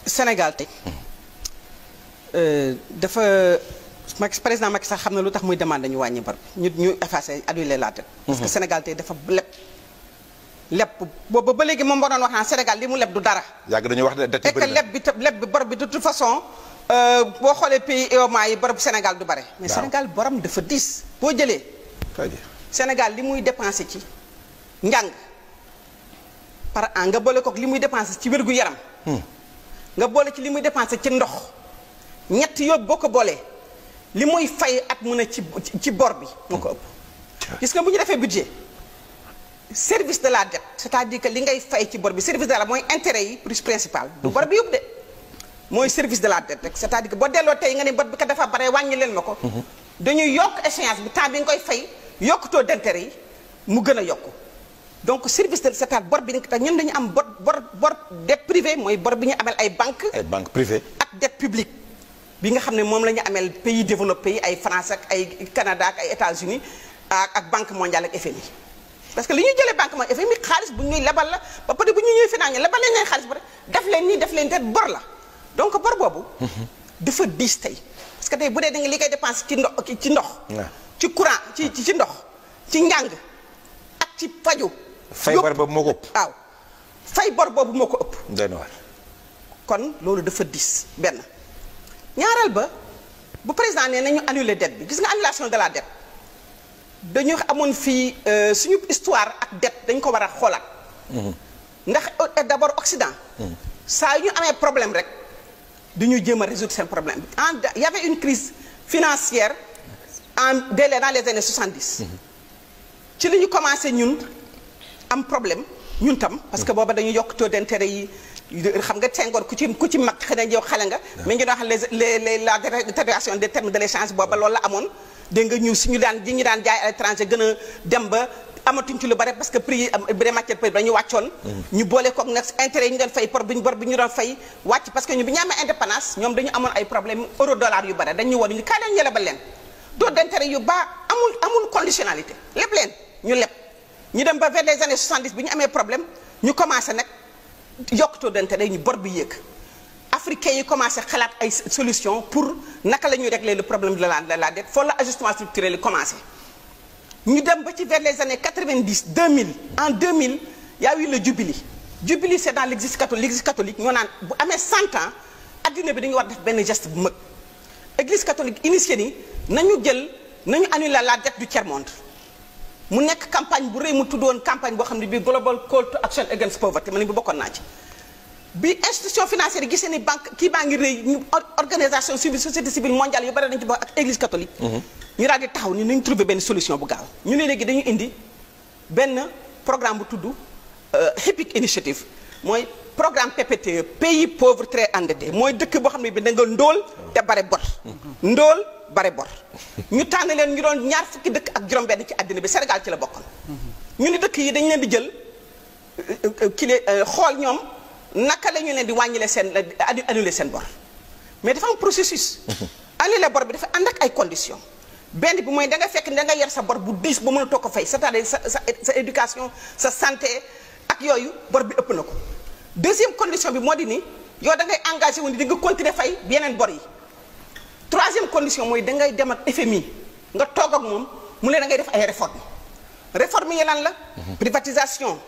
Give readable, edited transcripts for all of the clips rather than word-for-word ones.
Sénégal tey dafa président Macky Sall xam na lu tax muy demande ñu wàññi bor bi ñu effacé annuler la dette. parce que Sénégal tey dafa leb boobu ba léegi moom moo doon wax naan Sénégal li mu leb du dara. yàgg dañuy wax ne dette et que leb bi bor bi de toute façon boo xoolee pays UEMOA yi bor bu Sénégal du bare. mais Sénégal borom dafa diis. boo jëlee. Sénégal li muy dépensé ci njàng par an nga boole kook li muy dépensé ci wérgu yaram. nga boole ci li muy dépensé ci ndox ñett yóbbu boo ko boolee li muy fay at mu ne ci bor bi moo ko ëpp. gis nga bu ñu defee budget service de la dette c'est-à-dire que li ngay fay ci bor bi service de la mooy intérêt yi plus principal du bor bi yóbbu de mooy service de la dette rek c'est-à-dire que boo delloo tey nga ne bor bi kat dafa bare wàññi leen ma ko. dañuy yokk échéance bi temps bi nga koy fay yokk taux d'intérêt yi mu gën a yokku. donc service de c'est-à-dire bor bi te ñun dañu am bor dette privée mooy bor bi ñu amel ay banques. ay banques privées. ak dette publique bi nga xam ne moom la ñu amel pays développés yi ay France ak ay Canada ak ay États-Unis ak Banque mondiale ak FMI. parce que li ñuy jëlee banque mooy FMI xaalis bu ñuy lebal la ba pare bu ñu ñuy financé lebal leen leen xaalis ba rek def leen nii def leen te bor la donc bor boobu. dafa diis tey parce que tey bu dee da nga li koy dépense ci ndox. ci courant ci ndox ci njàng ak ci faju. fay bor boobu moo ko ëpp. waaw fay bor boobu moo ko ëpp. doy na waar. kon loolu dafa diis benn ñaareel ba bu président nee nañu annuler dette bi gis nga annulation de la dette dañu amoon fii suñu histoire ak dette dañ ko war a xoolaat. ndax d'abord Occident. saa yu ñu amee problème rek duñu jéem a résoudre seen problème bi y avait une crise financière dans les années 70. ci li ñu commencé ñun. am problème ñun tam parce que booba dañu yokk taux d'intérêt yi xam nga Senghor ku ci mag xëy na yow xale nga mais ñu doon wax la détérioration des termes de l'échange booba loolu la amoon dégg nga ñu ñu daan jaay à l'étranger gën a dem ba amatuñ ci lu bare parce que prix yi des matières premières dañu wàccoon ñu boole koog nag intérêt yi ñu doon fay bor bi ñu doon fay wàcc parce que ñu bi ñu amee indépendance ñoom dañu amoon ay problème euro dollar yu bare dañu woon ñu kaa leen ñu lebal leen taux d'intérêt yu baax amul conditionnalité leb leen ñu leb ñu dem ba vers les années 70 bi ñu amee problème ñu commencé nag yokk taux d'intérêt ñu bor bi yéeg africains yi commencé xalaat ay solution pour naka la ñuy régler le problème de la dette foofu la ajustement structurel yi commencé ñu dem ba ci vers les années 90 2000 en 2000 y a eu le Jubilee c'est dans l'église catholique ñoo naan bu amee 100 ans adduna bi dañu war def benn geste bu mag église catholique initié ni nañu annuler la dette du tiers-monde mu nekk campagne bu rëy mu tuddoon campagne boo xam ne bii Global Call to Action Against Poverty ma ne bi bokkoon naa ci bi institution financière yi gisee ni banque kii baa ngi rëy ñu organisation civile société civile mondiale yu bari dañu ci bokk ak église catholique. ñu daal di taxaw ni nañ trouver benn solution bu gaaw ñu ne léegi dañu indi benn programme bu tudd HIPIC initiative mooy programme PPTE pays pauvre très endetté mooy dëkk boo xam ne bi da nga ndóol te bare bor ndóol bare bor ñu tànn leen ñu doon ñaar fukki dëkk ak juróom-benn ci àddina bi Sénégal ci la bokkoon ñu ni dëkk yi dañu leen di jël xool ñoom naka la ñu leen di wàññile seen annuler seen bor mais dafa am processus annuler bor bi dafa ànd ak ay conditions benn bi mooy da nga fekk da nga yor sa bor bu diis ba mën a toog ko fay c'est-à-dire sa éducation sa santé ak yooyu bor bi ëpp na ko deuxième condition bi moo di ni yow da ngay engagé wu ni di nga continuer fay yeneen bor yi troisième condition mooy da ngay dem ak FMI nga toog ak moom mu leen da ngay def ay réformes yi lan la privatisation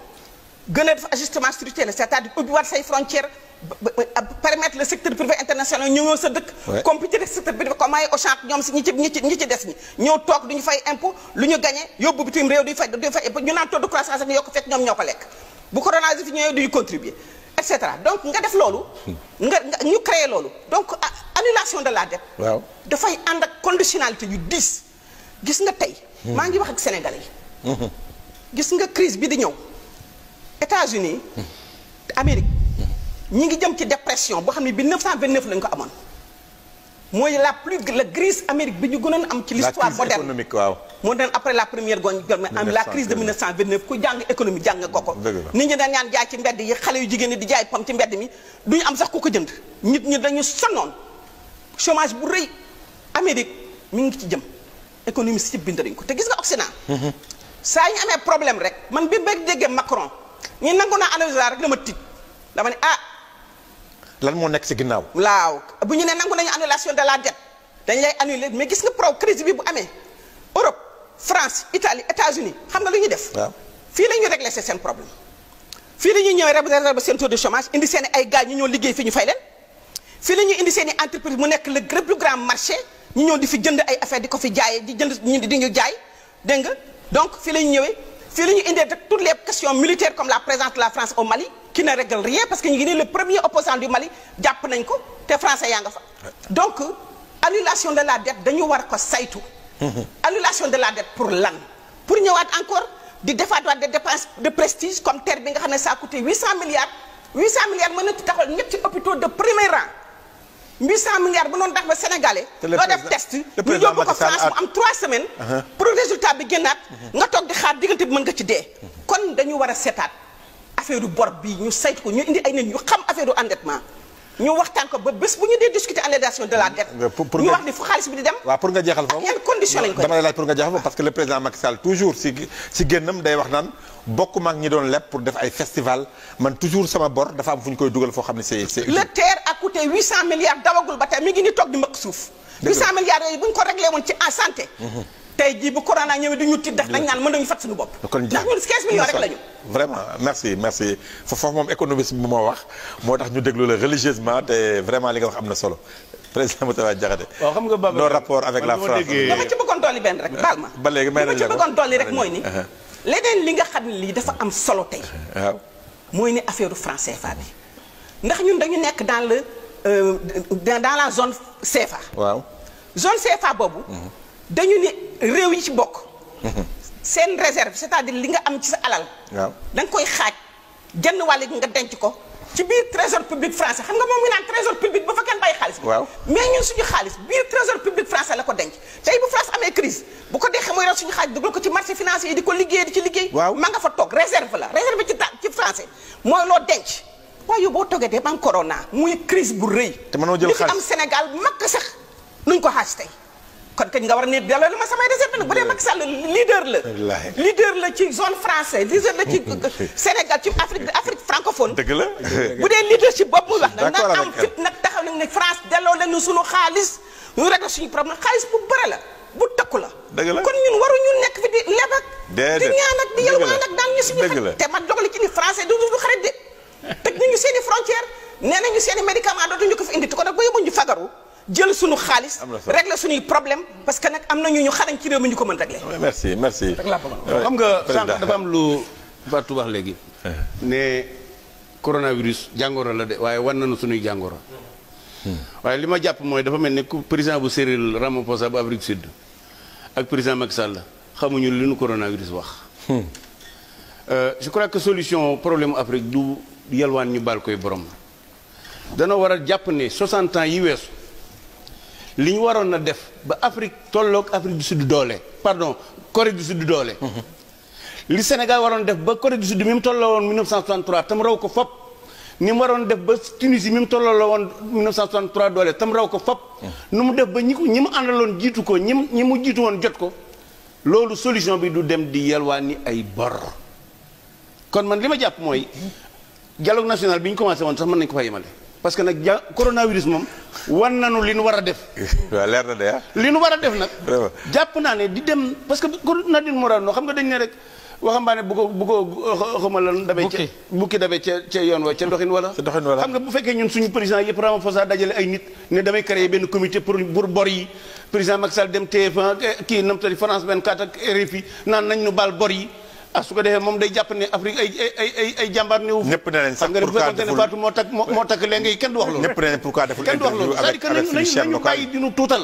gën a def ajustement structurel c'est-à-dire ubbiwaat say frontières permettre le secteur privé international ñëw sa dëkk compétir ak secteur privé comme ay Auchan ñoom si ñi ci des ñi ñëw toog duñu fay impôt lu ñu gagné yóbbu bitim réew duñu fay ñu naan taux de croissance ak yokk fekk ñoom ñoo ko lekk bu coronavirus ñëwee duñu contribuer et cetera donc nga def loolu nga ñu créer loolu donc annulation de la dette waaw dafay ànd ak conditionnalité yu diis gis nga tey maa ngi wax ak sénégalais yi gis nga crise bi di ñëw États-Unis Amérique ñi ngi jëm ci dépression boo xam ne bi 1929 lañ ko amoon mooy la crise Amérique bi ñu gënoon am ci l'histoire moderne économique waaw moo doon après la première guerre am la crise de 1929 ku jàng économie jàng ko nit ñi dañ ñaan jaay ci mbedd yi xale yu jigéen ñi di jaay pom ci mbedd mi duñu am sax ku ko jënd nit ñi dañu sonnoon chômage bu rëy Amérique mi ngi ci jëm économie si bind nañ ko te gis nga Occident saa ñu amee problème rek man bi ba déggee Macron ñu nangu naa analyse rek dama tiit dama ne lan moo nekk ci ginnaaw. waaw bu ñu ne nangu nañu annulation de la dette dañ lay annuler mais gis nga crise bi bu amee Europe France Italie États-Unis xam nga lu ñuy def. waaw fii la ñuy régler seen problème fii la ñuy ñëwee réserver seen taux de chômage indi seen ay gars ñu ñëw liggéey fi ñu fay leen fii la ñuy indi seen i entreprise mu nekk le plus grand marché ñu ñëw di fi jënd ay affaire di ko fi jaayee di jënd di ñu jaay dégg nga donc fii la ñu ñëwee fii la ñu indee toutes les questions militaires comme la présence de la France au Mali qui ne règle rien parce que ñu ngi nii le premier opposant du Mali jàpp nañ ko te français yaa nga fa donc annulation de la dette dañu war ko saytu annulation de la dette pour lan pour ñëwaat encore di defaat des dépenses de prestige comme terre bi nga xam ne ça a coûté 800 milliards mën na ci taxawal ñetti hôpitaux de premier rang 800 milliards bu noonu tax ba sénégalais doo def test ñu yóbbu ko France mu am 3 semaines pour résultat bi génnaat nga toog di xaar diggante bi mën nga ci dee kon dañu war a seetaat affaire u bor bi ñu saytu ko ñu indi ay nit ñu xam affaire u endettement ñu waxtaan ko ba bés bu ñu dee discuter annulation de la dette ñu wax ni fu xaalis bi di dem waaw pour nga jeexal foofu yan condition lañ ko dama lay laaj pour nga jeexal foofu parce que le président Macky Sall toujours si génnam day wax naan bokk maag ñi doon leb pour def ay festival man toujours sama bor dafa am fu ñu koy dugal foo xam ne c'est le TER a coûté 800 milliards dawagul ba tey mi ngi ni toog di mbëq suuf 800 milliards yooyu bu ñu ko réglé woon ci en santé tey jii bu corona ñëwee du ñu tiit def dañ naan mën nañu fat suñu bopp ndax ñun 15 millions rek lañu vraiment merci foofu moom économiste bi moo wax moo tax ñu déglu la religieusement te vraiment li nga wax am na solo président Moustapha Diakhaté waaw xam nga Babacar nos rapports avec la France dama ci bëggoon dolli benn rek baal ma ba léegi may nañ la ko dama ci bëggoon dolli rek mooy ni leneen li nga xam ne lii dafa am solo tey waaw mooy ni affaire u franc CFA bi ndax ñun dañu nekk dans la zone CFA waaw zone CFA boobu dañu ni réew yi ci bokk seen réserve c'est-à-dire li nga am ci sa alal waaw da nga koy xaaj genn wàll gi nga denc ko ci biir trésor public français xam nga moom ngi naan trésor public ba fa kenn bàyyi xaalis bi waaw mais ñun suñu xaalis biir trésor public français la ko denc tey bu France amee crise bu ko dexee mooy yor suñu xaalis dugal ko ci marché financier yi di ko liggéey di ci liggéey ma nga fa toog réserve la réserve ci français mooy loo denc waaye yow boo toogee de ba am corona muy crise bu rëy te mënoo jël li fi am Sénégal makk sax nuñ ko xaaj tey kon kañ nga war a ne delloo li ma samay réserve nag bu dee Macky Sall leader la ci zone français leader la ci Sénégal ci Afrique francophone dëgg la bu dee leadership boobu muy wax nag na am fit nag taxaw nag ne France delloo leen suñu xaalis ñu régler suñu problème xaalis bu bëre la bu takku la dëgg la kon ñun waruñu nekk fi di leb ak di ñaan ak di yalwaan ak daan ñu suñu xarit te ma dogali ci ni français du xarit de tëj nañu seen i frontière nee nañu seen i médicament dootuñu ko fi indi ko nag ba yóbbu ñu fagaru jël suñu xaalis régler suñuy problème parce que nag am na ñu xarañ ci réew mi ñu ko mën régler merci xam nga sànq dafa am lu Fatou wax léegi ne coronavirus jàngoro la de waaye wan nañu suñuy jàngoro waaye li ma jàpp mooy dafa mel ni président bu Cyril Ramaphosa bu Afrique Sud ak président Macky Sall xamuñu li nu coronavirus wax je crois que solution problème Afrique du yalwaan ñu baal koy borom dana war a jàpp ne 60 ans yi weesu li ñu waroon na def ba Afrique tolloog Afrique du Sud doole pardon Corée du Sud doole li Sénégal waroon def ba Corée du Sud mi mu tolloo woon 1963 tam raw ko fop ni mu waroon def ba Tunisie mi mu tolloo la woon 1963 doole tam raw ko fop nu mu def ba ñi mu àndaloon jiitu ko ñi mu jiitu woon jot ko loolu solution bi du dem di yalwaani ay bor kon man li ma jàpp mooy dialogue national bi ñu commencé woon sax mën nañu ko fa yemale parce que nag coronavirus moom wan nañu li nu war a def. waaw leer na de li nu war a def nag. jàpp naa ne di dem parce que Nadine Morano xam nga dañ ne rek waxambaane bu ko xamal lan. dabee ca bukki dabee ca yoon wa ca doxin wala. xam nga bu fekkee ñun suñu président yëpp Ramaphosa dajale ay nit ne damay créer benn comité pour bor yi président Macky Sall dem TF1 kii nam tali France 24 ak RFI naan nañ nu baal bor yi. su ko defee moom day jàpp ne Afrique ay jàmbaar néew. ñëpp nee nañ sax pour que deful Fatou moo takk léegi kenn du wax loolu. ñëpp nee nañ pourquoi deful interview avec suñu chaîne locale bàyyi di nu tuutal.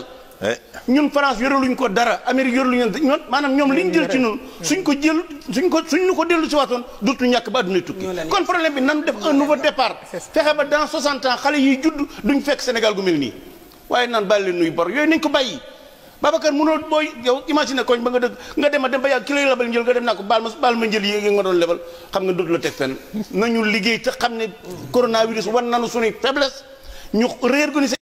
ñun France yoraluñ ko dara Amérique yoraluñ ñun maanaam ñoom li ñu jël ci ñun. suñ ñu ko dellu si waatoon dootu ñàkk ba adduna tukki. kon problème bi nan def un nouveau départ. fexe ba dans 60 ans xale yiy judd duñ fekk Sénégal gu mel nii waaye naan bàyyi leen nuy bor yooyu nañ ko bàyyi. Babacar mënoo booy yow imagine koñ ba nga dëgg nga dem ba yàgg ki lay lebal njël nga dem naa ko baal ma njël yi nga doon lebal xam nga dootu la teg fenn nañu liggéey te xam ne coronavirus war nañu suñuy faiblesse ñu réorganiser